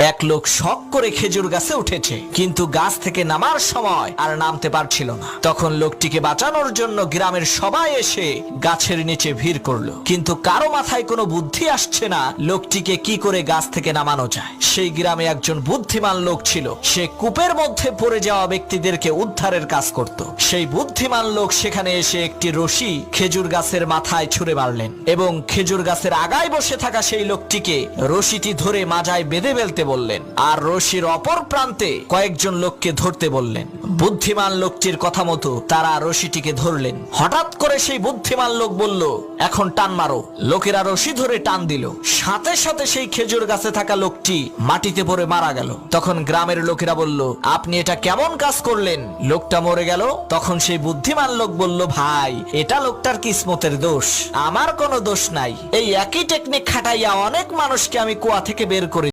এক লোক শখ করে খেজুর গাছে উঠেছে, কিন্তু গাছ থেকে নামার সময় আর নামতে পারছিল না। তখন লোকটিকে বাঁচানোর জন্য গ্রামের সবাই এসে গাছের নিচে ভিড় করলো, কিন্তু কারো মাথায় কোনো বুদ্ধি আসছে না লোকটিকে কি করে গাছ থেকে নামানো যায়। সেই গ্রামে একজন বুদ্ধিমান লোক ছিল, সে কূপের মধ্যে পড়ে যাওয়া ব্যক্তিদেরকে উদ্ধারের কাজ করত। সেই বুদ্ধিমান লোক সেখানে এসে একটি রশি খেজুর গাছের মাথায় ছুঁড়ে মারলেন এবং খেজুর গাছের আগায় বসে থাকা সেই লোকটিকে রশিটি ধরে মাজায় বেঁধে ফেলতে বললেন, আর রশির অপর প্রান্তে কয়েকজন লোককে ধরতে বললেন। বুদ্ধিমান লোকটির কথা মতো তারা রশিটিকে ধরলেন। হঠাৎ করে সেই বুদ্ধিমান লোক বলল, এখন টান মারো। লোকেরা রশি ধরে টান দিল, সাথে সাথে সেই খেজুর গাছে থাকা লোকটি মাটিতে পড়ে মারা গেল। তখন গ্রামের লোকেরা বলল, আপনি এটা কেমন কাজ করলেন? লোকটা মরে গেল। তখন সেই বুদ্ধিমান লোক বলল, ভাই, এটা লোকটার কিসমতের দোষ, আমার কোনো দোষ নাই। এই একই টেকনিক খাটাইয়া অনেক মানুষকে আমি কুয়া থেকে বের করে